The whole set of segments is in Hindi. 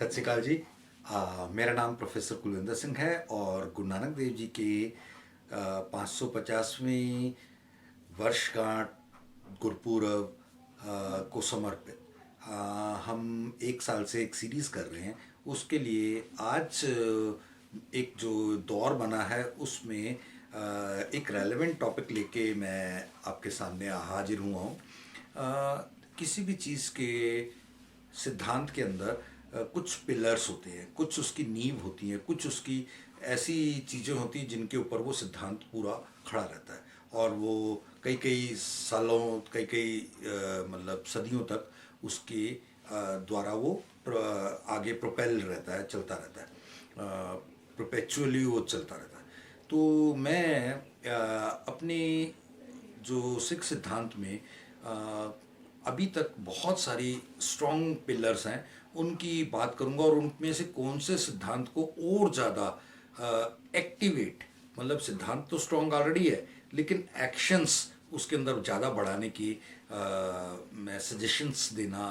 सत श्री अकाल जी। मेरा नाम प्रोफेसर कुलविंदर सिंह है और गुरु नानक देव जी के 550वें वर्षगांठ गुरपुरब को समर्पित हम एक साल से एक सीरीज़ कर रहे हैं। उसके लिए आज एक जो दौर बना है उसमें एक रेलेवेंट टॉपिक लेके मैं आपके सामने हाजिर हुआ हूँ। किसी भी चीज़ के सिद्धांत के अंदर कुछ पिलर्स होते हैं, कुछ उसकी नींव होती है, कुछ उसकी ऐसी चीज़ें होती हैं जिनके ऊपर वो सिद्धांत पूरा खड़ा रहता है और वो कई कई सालों कई कई मतलब सदियों तक उसके द्वारा वो आगे प्रोपेल रहता है, चलता रहता है, परपेचुअली वो चलता रहता है। तो मैं अपने जो सिख सिद्धांत में अभी तक बहुत सारी स्ट्रॉन्ग पिलर्स हैं, उनकी बात करूंगा और उनमें से कौन से सिद्धांत को और ज़्यादा एक्टिवेट, मतलब सिद्धांत तो स्ट्रॉन्ग ऑलरेडी है लेकिन एक्शंस उसके अंदर ज़्यादा बढ़ाने की मैं सजेशंस देना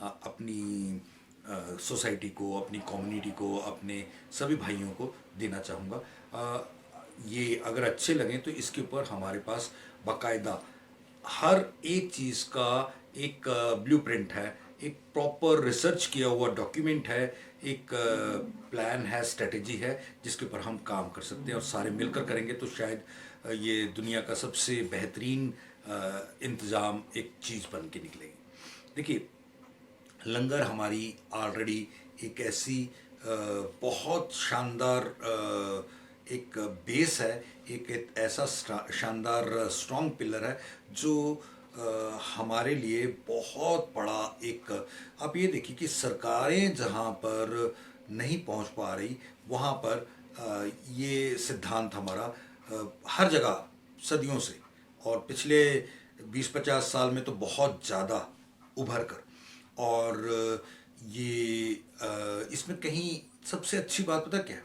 अपनी सोसाइटी को, अपनी कम्युनिटी को, अपने सभी भाइयों को देना चाहूँगा। ये अगर अच्छे लगें तो इसके ऊपर हमारे पास बाकायदा हर एक चीज़ का एक ब्लूप्रिंट है, एक प्रॉपर रिसर्च किया हुआ डॉक्यूमेंट है, एक प्लान है, स्ट्रेटेजी है जिसके ऊपर हम काम कर सकते हैं और सारे मिलकर करेंगे तो शायद ये दुनिया का सबसे बेहतरीन इंतज़ाम एक चीज़ बन के निकलेगी। देखिए, लंगर हमारी ऑलरेडी एक ऐसी बहुत शानदार एक बेस है, एक ऐसा शानदार स्ट्रॉन्ग पिलर है जो हमारे लिए बहुत बड़ा एक, आप ये देखिए कि सरकारें जहाँ पर नहीं पहुँच पा रही वहाँ पर ये सिद्धांत हमारा हर जगह सदियों से और पिछले 20-50 साल में तो बहुत ज़्यादा उभर कर, और ये इसमें कहीं सबसे अच्छी बात पता क्या है,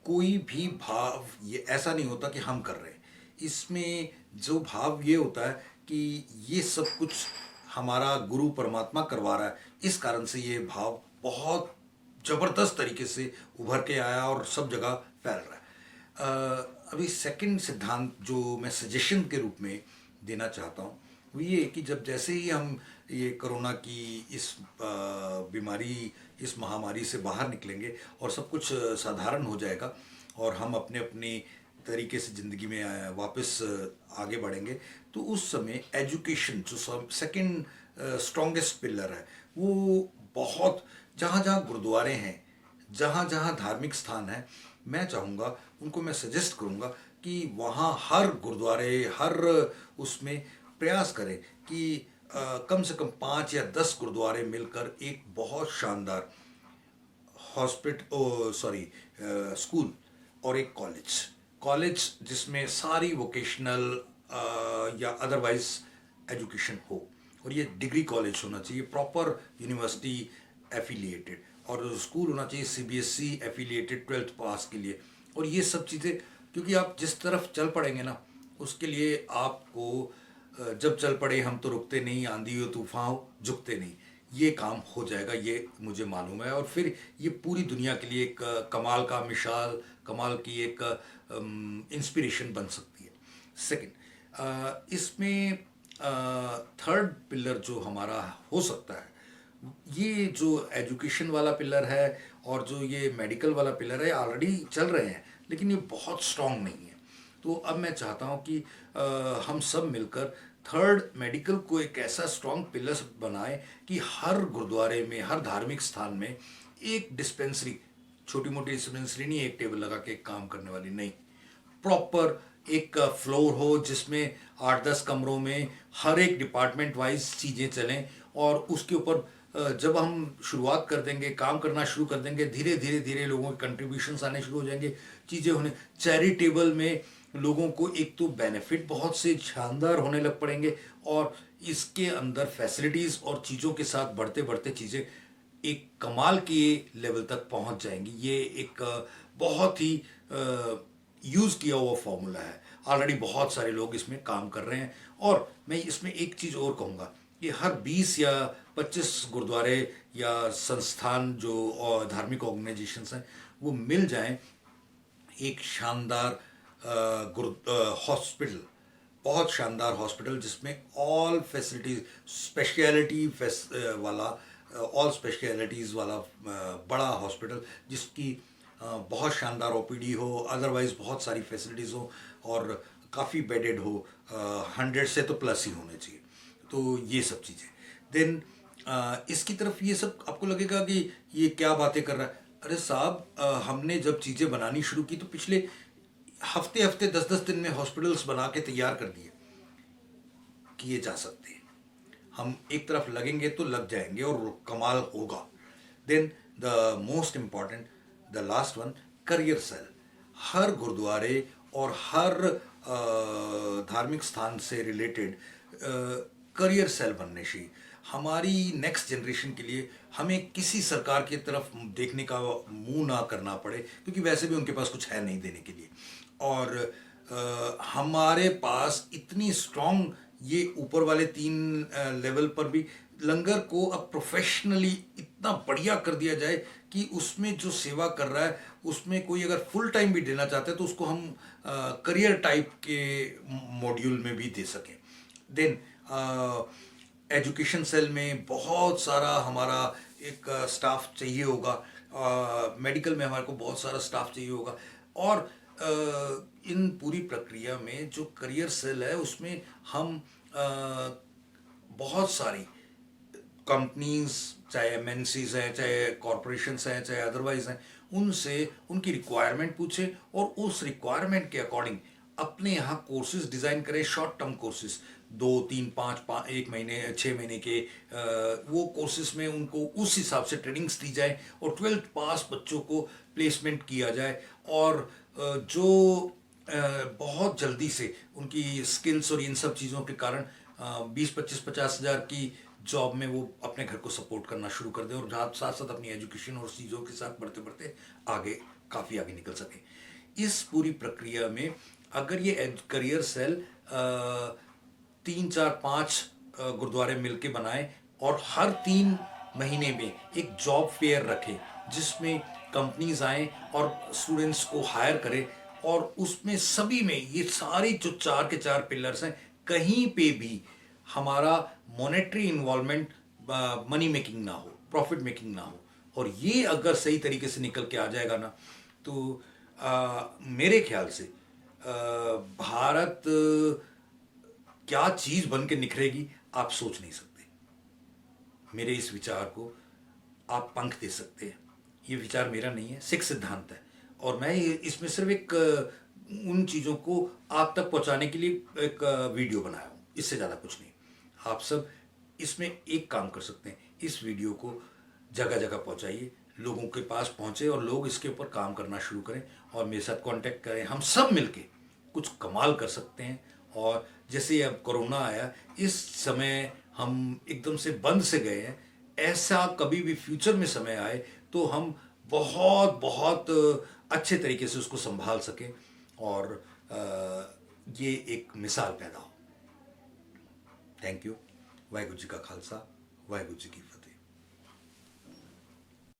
कोई भी भाव ये ऐसा नहीं होता कि हम कर रहे हैं, इसमें जो भाव ये होता है कि ये सब कुछ हमारा गुरु परमात्मा करवा रहा है, इस कारण से ये भाव बहुत ज़बरदस्त तरीके से उभर के आया और सब जगह फैल रहा है। अभी सेकंड सिद्धांत जो मैं सजेशन के रूप में देना चाहता हूँ वो ये कि जब जैसे ही हम ये कोरोना की इस बीमारी, इस महामारी से बाहर निकलेंगे और सब कुछ साधारण हो जाएगा और हम अपने अपने तरीके से ज़िंदगी में वापस आगे बढ़ेंगे, तो उस समय एजुकेशन जो सेकंड स्ट्रॉन्गेस्ट पिलर है वो बहुत, जहाँ जहाँ गुरुद्वारे हैं, जहाँ जहाँ धार्मिक स्थान है, मैं चाहूँगा उनको मैं सजेस्ट करूँगा कि वहाँ हर गुरुद्वारे, हर उसमें प्रयास करें कि कम से कम 5 या 10 गुरुद्वारे मिलकर एक बहुत शानदार स्कूल और एक कॉलेज जिसमें सारी वोकेशनल या अदरवाइज एजुकेशन हो, और ये डिग्री कॉलेज होना चाहिए, प्रॉपर यूनिवर्सिटी एफिलिएटेड, और स्कूल होना चाहिए सीबीएसई एफिलिएटेड 12th पास के लिए। और ये सब चीज़ें, क्योंकि आप जिस तरफ चल पड़ेंगे ना उसके लिए आपको जब चल पड़े हम तो रुकते नहीं, आंधी हो तूफान हो झुकते नहीं, ये काम हो जाएगा, ये मुझे मालूम है। और फिर ये पूरी दुनिया के लिए एक कमाल का मिसाल, कमाल की एक इंस्पिरेशन बन सकती है। सेकंड, इसमें थर्ड पिलर जो हमारा हो सकता है, ये जो एजुकेशन वाला पिलर है और जो ये मेडिकल वाला पिलर है ऑलरेडी चल रहे हैं लेकिन ये बहुत स्ट्रांग नहीं है। तो अब मैं चाहता हूँ कि हम सब मिलकर थर्ड मेडिकल को एक ऐसा स्ट्रॉन्ग पिलर बनाए कि हर गुरुद्वारे में, हर धार्मिक स्थान में एक डिस्पेंसरी, छोटी मोटी डिस्पेंसरी नहीं, एक टेबल लगा के काम करने वाली नहीं, प्रॉपर एक फ्लोर हो जिसमें 8-10 कमरों में हर एक डिपार्टमेंट वाइज चीज़ें चलें, और उसके ऊपर जब हम शुरुआत कर देंगे, काम करना शुरू कर देंगे, धीरे धीरे धीरे लोगों के कंट्रीब्यूशंस आने शुरू हो जाएंगे, चीज़ें होने, चैरिटेबल में लोगों को एक तो बेनिफिट बहुत से शानदार होने लग पड़ेंगे और इसके अंदर फैसिलिटीज़ और चीज़ों के साथ बढ़ते बढ़ते चीज़ें एक कमाल के लेवल तक पहुंच जाएंगी। ये एक बहुत ही यूज़ किया हुआ फॉर्मूला है, ऑलरेडी बहुत सारे लोग इसमें काम कर रहे हैं। और मैं इसमें एक चीज़ और कहूँगा कि हर 20 या 25 गुरुद्वारे या संस्थान जो और धार्मिक ऑर्गेनाइजेशंस हैं वो मिल जाएं, एक शानदार हॉस्पिटल, बहुत शानदार हॉस्पिटल जिसमें ऑल फैसिलिटीज, स्पेशलिटी वाला, ऑल स्पेशलिटीज़ वाला बड़ा हॉस्पिटल जिसकी बहुत शानदार ओपीडी हो, अदरवाइज बहुत सारी फैसिलिटीज़ हो और काफ़ी बेडेड हो, 100 से तो प्लस ही होने चाहिए। तो ये सब चीज़ें देन इसकी तरफ ये सब आपको लगेगा कि ये क्या बातें कर रहा है। अरे साहब, हमने जब चीज़ें बनानी शुरू की तो पिछले हफ्ते हफ्ते 10-10 दिन में हॉस्पिटल्स बना के तैयार कर दिए, किए जा सकते हैं। हम एक तरफ लगेंगे तो लग जाएंगे और कमाल होगा। Then the most important, the last one, career cell. हर गुरुद्वारे और हर धार्मिक स्थान से रिलेटेड करियर सेल बनने चाहिए। हमारी नेक्स्ट जनरेशन के लिए हमें किसी सरकार की तरफ देखने का मुंह ना करना पड़े, क्योंकि वैसे भी उनके पास कुछ है नहीं देने के लिए। और हमारे पास इतनी स्ट्रॉन्ग, ये ऊपर वाले 3 लेवल पर भी लंगर को अब प्रोफेशनली इतना बढ़िया कर दिया जाए कि उसमें जो सेवा कर रहा है उसमें कोई अगर फुल टाइम भी देना चाहता है तो उसको हम करियर टाइप के मॉड्यूल में भी दे सकें। देन एजुकेशन सेल में बहुत सारा हमारा एक स्टाफ चाहिए होगा, मेडिकल में हमारे को बहुत सारा स्टाफ चाहिए होगा। और इन पूरी प्रक्रिया में जो करियर सेल है उसमें हम बहुत सारी कंपनीज, चाहे एमएनसीज हैं, चाहे कॉरपोरेशंस हैं, चाहे अदरवाइज हैं, उनसे उनकी रिक्वायरमेंट पूछें और उस रिक्वायरमेंट के अकॉर्डिंग अपने यहाँ कोर्सेज डिज़ाइन करें, शॉर्ट टर्म कोर्सेज, 2, 3, 5, 1 महीने, 6 महीने के वो कोर्सेज में उनको उस हिसाब से ट्रेनिंग्स दी जाए और 12th पास बच्चों को प्लेसमेंट किया जाए। और जो बहुत जल्दी से उनकी स्किल्स और इन सब चीज़ों के कारण 20, 25, 50 हज़ार की जॉब में वो अपने घर को सपोर्ट करना शुरू कर दें और साथ साथ अपनी एजुकेशन और चीज़ों के साथ बढ़ते बढ़ते आगे, काफ़ी आगे निकल सकें। इस पूरी प्रक्रिया में अगर ये करियर सेल 3, 4, 5 गुरुद्वारे मिलके बनाएं और हर 3 महीने में एक जॉब फेयर रखें जिसमें कंपनीज आएँ और स्टूडेंट्स को हायर करें, और उसमें सभी में ये सारी जो 4 के 4 पिलर्स हैं, कहीं पे भी हमारा मॉनेटरी इन्वॉल्वमेंट, मनी मेकिंग ना हो, प्रॉफिट मेकिंग ना हो, और ये अगर सही तरीके से निकल के आ जाएगा ना तो मेरे ख्याल से भारत क्या चीज़ बन के निखरेगी आप सोच नहीं सकते। मेरे इस विचार को आप पंख दे सकते हैं। ये विचार मेरा नहीं है, सिख सिद्धांत है, और मैं इसमें सिर्फ एक उन चीज़ों को आप तक पहुंचाने के लिए एक वीडियो बनाया हूँ, इससे ज़्यादा कुछ नहीं। आप सब इसमें एक काम कर सकते हैं, इस वीडियो को जगह जगह पहुंचाइए, लोगों के पास पहुंचे और लोग इसके ऊपर काम करना शुरू करें और मेरे साथ कांटेक्ट करें। हम सब मिलके कुछ कमाल कर सकते हैं। और जैसे अब कोरोना आया, इस समय हम एकदम से बंद से गए हैं, ऐसा कभी भी फ्यूचर में समय आए तो हम बहुत बहुत अच्छे तरीके से उसको संभाल सकें और ये एक मिसाल पैदा हो। Thank you. वाहिगुरू जी का खालसा, वाहिगुरू जी की फतेह।